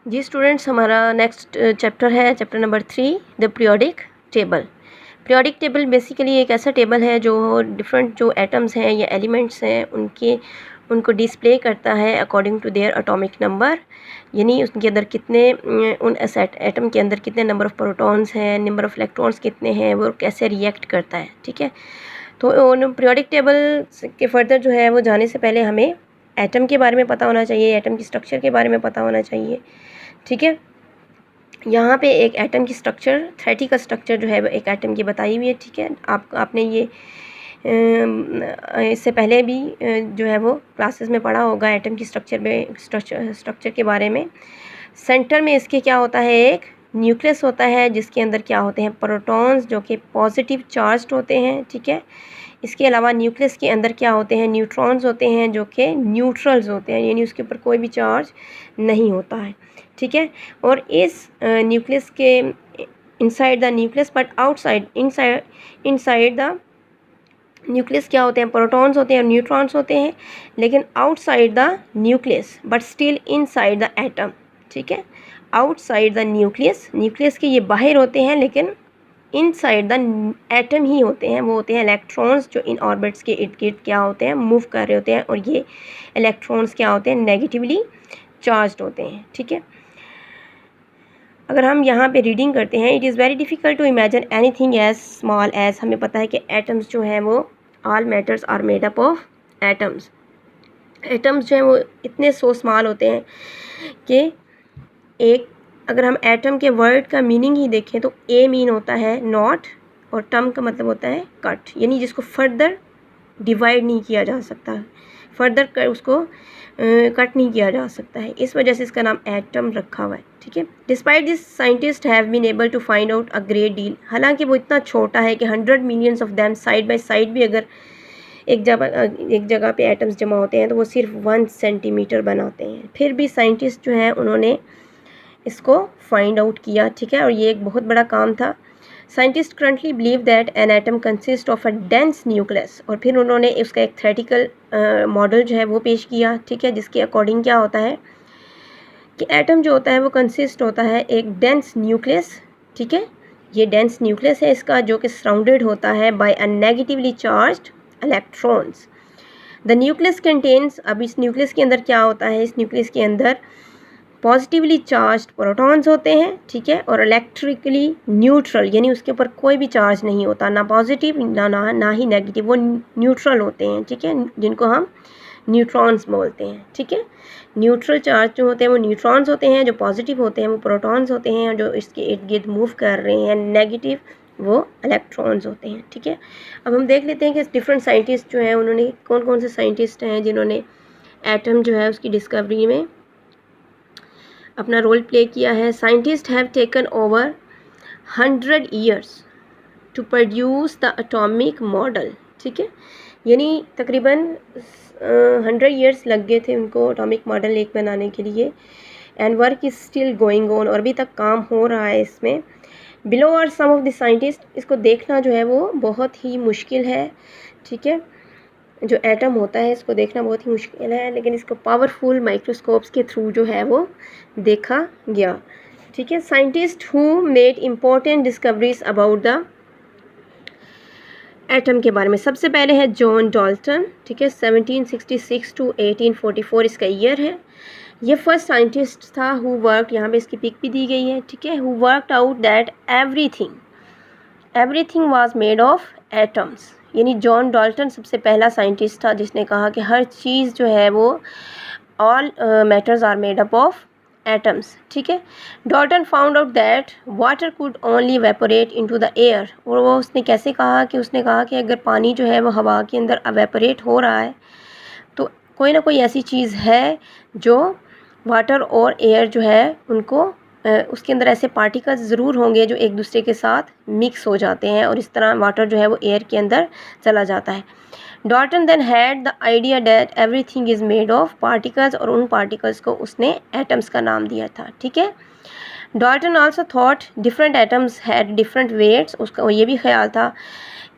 जी students, हमारा next chapter है chapter number 3, the periodic table. Periodic table basically एक ऐसा टेबल है जो डिफरेंट जो एटम्स हैं या एलिमेंट्स हैं उनको डिस्प्ले करता है according to their atomic number, यानी उसके अंदर कितने उन एटम के अंदर कितने नंबर ऑफ़ प्रोटॉन्स हैं, नंबर ऑफ़ इलेक्ट्रॉन्स कितने हैं, वो कैसे रिएक्ट करता है। ठीक है, तो पीरियोडिक टेबल के फर्दर जो है वो जाने से पहले हमें एटम के बारे में पता होना चाहिए, एटम की स्ट्रक्चर के बारे में पता होना चाहिए। ठीक है, यहाँ पे एक एटम की स्ट्रक्चर, थ्रेटिकल स्ट्रक्चर जो है वो एक एटम की बताई हुई है। ठीक है, आपने ये इससे पहले भी जो है वो क्लासेस में पढ़ा होगा एटम की स्ट्रक्चर के बारे में। सेंटर में इसके क्या होता है, एक न्यूक्लियस होता है जिसके अंदर क्या होते हैं, प्रोटॉन्स जो कि पॉजिटिव चार्ज्ड होते हैं। ठीक है, इसके अलावा न्यूक्लियस के अंदर क्या होते हैं, न्यूट्रॉन्स होते हैं जो कि न्यूट्रल्स होते हैं, यानी उसके ऊपर कोई भी चार्ज नहीं होता है। ठीक है, और इस न्यूक्लियस के inside the nucleus but outside inside the nucleus क्या होते हैं, प्रोटॉन्स होते हैं और न्यूट्रॉन्स होते हैं, लेकिन outside the nucleus but still inside the atom. ठीक है, आउटसाइड द न्यूक्लियस के ये बाहर होते हैं लेकिन इनसाइड द एटम ही होते हैं, वो होते हैं इलेक्ट्रॉन्स जो इन ऑर्बिट्स के इर्द गिर्द क्या होते हैं, मूव कर रहे होते हैं, और ये इलेक्ट्रॉन्स क्या होते हैं, नेगेटिवली चार्ज्ड होते हैं। ठीक है, अगर हम यहाँ पे रीडिंग करते हैं, it is very difficult to imagine anything as small as, हमें पता है कि एटम्स जो हैं वो all matters are made up of atoms. Atoms जो हैं वो इतने सो स्मॉल होते हैं कि एक, अगर हम एटम के वर्ड का मीनिंग ही देखें तो ए मीन होता है नॉट और टर्म का मतलब होता है कट, यानी जिसको फर्दर डिवाइड नहीं किया जा सकता, फर्दर कर उसको कट नहीं किया जा सकता है, इस वजह से इसका नाम एटम रखा हुआ है। ठीक है, despite this scientists have been able to find out a great deal, हालांकि वो इतना छोटा है कि 100 millions of them side by side भी अगर एक जगह पे एटम्स जमा होते हैं तो वो सिर्फ 1 सेंटीमीटर बनाते हैं, फिर भी साइंटिस्ट जो हैं उन्होंने इसको फाइंड आउट किया। ठीक है, और ये एक बहुत बड़ा काम था। Scientist currently believe that an atom consist of a dense nucleus, और फिर उन्होंने उसका एक थ्योरेटिकल मॉडल जो है वो पेश किया। ठीक है, जिसके अकॉर्डिंग क्या होता है कि एटम जो होता है वो कंसिस्ट होता है एक डेंस न्यूक्लियस। ठीक है, ये डेंस न्यूक्लियस है इसका, जो कि सराउंडेड होता है by a negatively charged electrons. The nucleus contains, अब इस न्यूक्लियस के अंदर क्या होता है, इस न्यूक्लियस के अंदर पॉजिटिवली चार्ज्ड प्रोटॉन्स होते हैं। ठीक है, और इलेक्ट्रिकली न्यूट्रल, यानी उसके ऊपर कोई भी चार्ज नहीं होता, ना पॉजिटिव ना ही नेगेटिव, वो न्यूट्रल होते हैं। ठीक है, जिनको हम न्यूट्रॉन्स बोलते हैं। ठीक है, न्यूट्रल चार्ज जो होते हैं वो न्यूट्रॉन्स होते हैं, जो पॉजिटिव होते हैं वो प्रोटॉन्स होते हैं, और जो इसके इर्द गिर्द मूव कर रहे हैं नेगेटिव वो इलेक्ट्रॉन्स होते हैं। ठीक है, अब हम देख लेते हैं कि डिफरेंट साइंटिस्ट जो हैं उन्होंने कौन कौन से साइंटिस्ट हैं जिन्होंने एटम जो है उसकी डिस्कवरी में अपना रोल प्ले किया है। Scientists have taken over 100 years to produce the atomic model. ठीक है, यानी तकरीबन 100 ईयर्स लग गए थे उनको एटॉमिक मॉडल एक बनाने के लिए, and work is still going on, और अभी तक काम हो रहा है इसमें। Below are some of the scientist, इसको देखना जो है वो बहुत ही मुश्किल है। ठीक है, जो एटम होता है इसको देखना बहुत ही मुश्किल है, लेकिन इसको पावरफुल माइक्रोस्कोप्स के थ्रू जो है वो देखा गया। ठीक है, scientist who made important discoveries about the atom के बारे में, सबसे पहले है जॉन डाल्टन। ठीक है, 1766 टू 1844 इसका ईयर है। ये फर्स्ट साइंटिस्ट था हु वर्क, यहाँ पे इसकी पिक भी दी गई है। ठीक है, who worked out that everything was made of atoms, यानी जॉन डाल्टन सबसे पहला साइंटिस्ट था जिसने कहा कि हर चीज़ जो है वो all matters are made up of atoms. ठीक है, Dalton found out that water could only evaporate into the air, और वो उसने कैसे कहा कि उसने कहा कि अगर पानी जो है वो हवा के अंदर वेपोरेट हो रहा है तो कोई ना कोई ऐसी चीज़ है जो वाटर और एयर जो है उनको उसके अंदर ऐसे पार्टिकल्स ज़रूर होंगे जो एक दूसरे के साथ मिक्स हो जाते हैं, और इस तरह वाटर जो है वो एयर के अंदर चला जाता है। Dalton then had the idea that everything is made of particles, और उन पार्टिकल्स को उसने एटम्स का नाम दिया था। ठीक है, Dalton also thought different atoms had different weights, उसका ये भी ख्याल था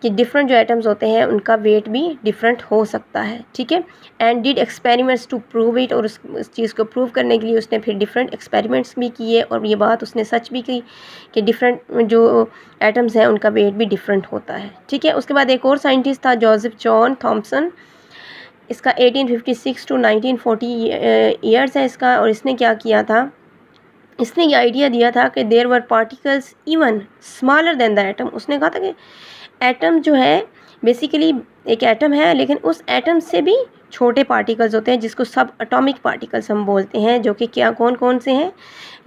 कि डिफरेंट जो एटम्स होते हैं उनका वेट भी डिफरेंट हो सकता है, ठीक है। And did experiments to prove it, और उस चीज़ को प्रूव करने के लिए उसने फिर डिफरेंट एक्सपेरिमेंट्स भी किए, और ये बात उसने सच भी की कि डिफरेंट जो एटम्स हैं उनका वेट भी डिफरेंट होता है, ठीक है। उसके बाद एक और साइंटिस्ट था जोसेफ जॉन थॉमसन, इसका 1856 टू 1940 ईयर्स है इसका, और इसने क्या किया था, इसने ये आइडिया दिया था कि there were particles even smaller than the atom. उसने कहा था कि एटम जो है बेसिकली एक एटम है, लेकिन उस एटम से भी छोटे पार्टिकल्स होते हैं जिसको सब एटॉमिक पार्टिकल्स हम बोलते हैं, जो कि क्या कौन कौन से हैं,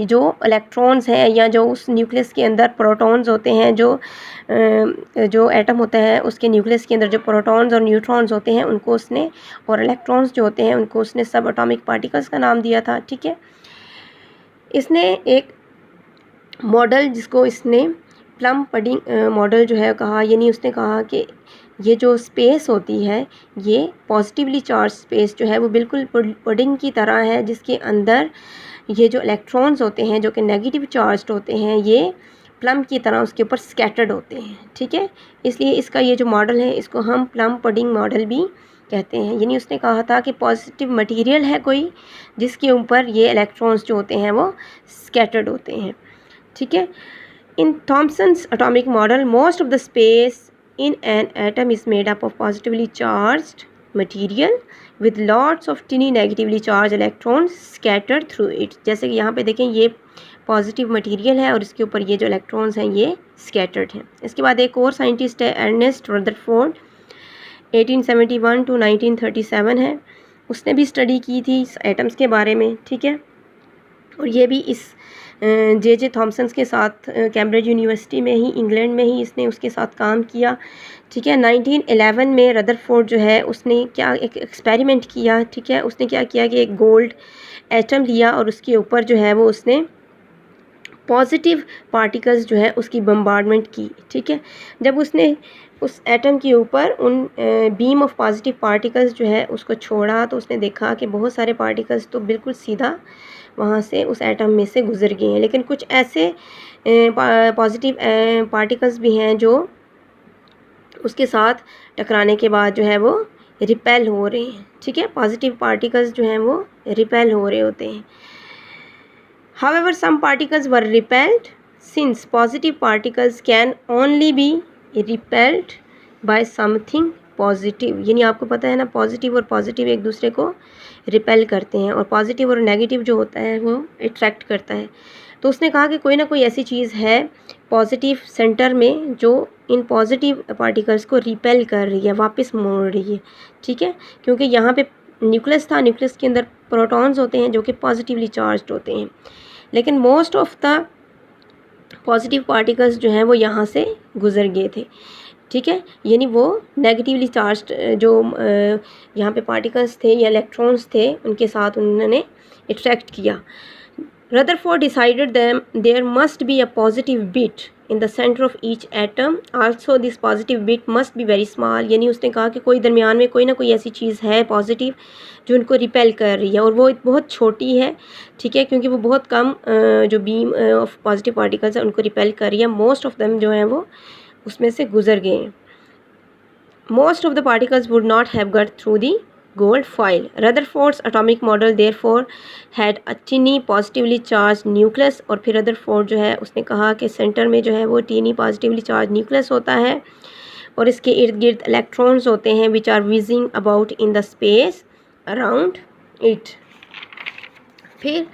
जो इलेक्ट्रॉन्स हैं, या जो उस न्यूक्लियस के अंदर प्रोटॉन्स होते हैं, जो एटम होता है उसके न्यूक्लियस के अंदर जो प्रोटॉन्स और न्यूट्रॉन्स होते हैं उनको उसने, और इलेक्ट्रॉन्स जो होते हैं उनको उसने सब एटॉमिक पार्टिकल्स का नाम दिया था, ठीक है। इसने एक मॉडल जिसको इसने प्लम पडिंग मॉडल जो है कहा, यानी उसने कहा कि ये जो स्पेस होती है ये पॉजिटिवली चार्ज स्पेस जो है वो बिल्कुल पुडिंग की तरह है, जिसके अंदर ये जो इलेक्ट्रॉन्स होते हैं जो कि नेगेटिव चार्ज्ड होते हैं ये प्लम की तरह उसके ऊपर स्कैटर्ड होते हैं, ठीक है। इसलिए इसका ये जो मॉडल है इसको हम प्लम पुडिंग मॉडल भी कहते हैं। यानी उसने कहा था कि पॉजिटिव मटेरियल है कोई जिसके ऊपर ये इलेक्ट्रॉन्स जो होते हैं वो स्कैटर्ड होते हैं, ठीक है। In Thomson's atomic model most of the space in an atom is made up of positively charged material with lots of tiny negatively charged electrons scattered through it। जैसे कि यहाँ पे देखें ये पॉजिटिव मटेरियल है और इसके ऊपर ये जो इलेक्ट्रॉन्स हैं ये स्कैटर्ड हैं। इसके बाद एक और साइंटिस्ट है अर्नेस्ट रदरफोर्ड, 1871 टू 1937 है, उसने भी स्टडी की थी एटम्स के बारे में, ठीक है। और ये भी इस जे थॉमसन्स के साथ कैम्ब्रिज यूनिवर्सिटी में ही, इंग्लैंड में ही इसने उसके साथ काम किया, ठीक है। 1911 में रदरफोर्ड जो है उसने क्या एक एक्सपेरिमेंट किया, ठीक है। उसने क्या किया कि एक गोल्ड एटम लिया और उसके ऊपर जो है वो उसने पॉजिटिव पार्टिकल्स जो है उसकी बम्बार्डमेंट की, ठीक है। जब उसने उस एटम के ऊपर उन बीम ऑफ पॉजिटिव पार्टिकल्स जो है उसको छोड़ा तो उसने देखा कि बहुत सारे पार्टिकल्स तो बिल्कुल सीधा वहाँ से उस एटम में से गुजर गए हैं, लेकिन कुछ ऐसे पॉजिटिव पार्टिकल्स भी हैं जो उसके साथ टकराने के बाद जो है वो रिपेल हो रहे हैं, ठीक है। पॉजिटिव पार्टिकल्स जो हैं वो रिपेल हो रहे होते हैं। However, some particles were repelled since positive particles can only be repelled by something positive। यानी आपको पता है ना पॉजिटिव और पॉजिटिव एक दूसरे को रिपेल करते हैं, और पॉजिटिव और नेगेटिव जो होता है वो अट्रैक्ट करता है। तो उसने कहा कि कोई ना कोई ऐसी चीज़ है पॉजिटिव सेंटर में जो इन पॉजिटिव पार्टिकल्स को रिपेल कर रही है, वापस मोड़ रही है, ठीक है। क्योंकि यहाँ पे न्यूक्लियस था, न्यूक्लियस के अंदर प्रोटॉन्स होते हैं जो कि पॉजिटिवली चार्ज्ड होते हैं, लेकिन most of the positive particles जो हैं वो यहाँ से गुजर गए थे, ठीक है। यानी वो नेगेटिवली चार्ज्ड जो यहाँ पे पार्टिकल्स थे या इलेक्ट्रॉन्स थे उनके साथ उन्होंने अट्रैक्ट किया। Rutherford decided there must be a positive bit in the center of each atom. Also this positive bit must be very small। यानी उसने कहा कि कोई दरमियान में कोई ना कोई ऐसी चीज़ है पॉजिटिव जो उनको रिपेल कर रही है, और वो बहुत छोटी है, ठीक है, क्योंकि वो बहुत कम जो बीम ऑफ पॉजिटिव पार्टिकल्स है उनको रिपेल कर रही है। मोस्ट ऑफ देम जो हैं वो उसमें से गुजर गए हैं। Most of the particles would not have gut through the gold foil। Rutherford's atomic model therefore had a tiny positively charged nucleus। और फिर रदरफोर्ड जो है उसने कहा कि सेंटर में जो है वो टीनी पॉजिटिवली चार्ज न्यूक्लियस होता है, और इसके इर्द गिर्द इलेक्ट्रॉन्स होते हैं which are whizzing about in the space around it. फिर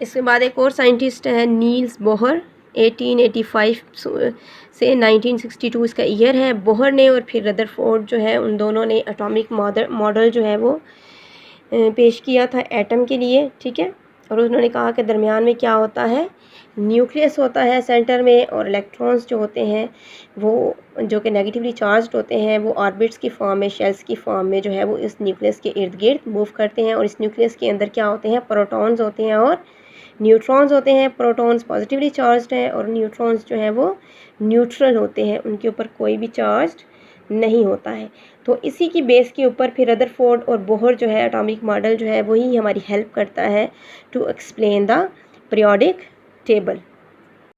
इसके बाद एक और साइंटिस्ट है नील्स बोहर, 1885 से 1962 इसका ईयर है। बोहर ने और फिर रदरफोर्ड जो है उन दोनों ने एटॉमिक मॉडल जो है वो पेश किया था एटम के लिए, ठीक है। और उन्होंने कहा कि दरमियान में क्या होता है, न्यूक्लियस होता है सेंटर में, और इलेक्ट्रॉन्स जो होते हैं वो जो कि नेगेटिवली चार्ज्ड होते हैं वो ऑर्बिट्स की फॉर्म में, शेल्स की फॉर्म में जो है वो इस न्यूक्लियस के इर्द गिर्द मूव करते हैं। और इस न्यूक्लियस के अंदर क्या होते हैं, प्रोटॉन्स होते हैं और न्यूट्रॉन्स होते हैं। प्रोटॉन्स पॉजिटिवली चार्ज्ड हैं और न्यूट्रॉन्स जो हैं वो न्यूट्रल होते हैं, उनके ऊपर कोई भी चार्ज नहीं होता है। तो इसी की बेस के ऊपर फिर रदरफोर्ड और बोहर जो है एटॉमिक मॉडल जो है वही हमारी हेल्प करता है to explain the periodic table.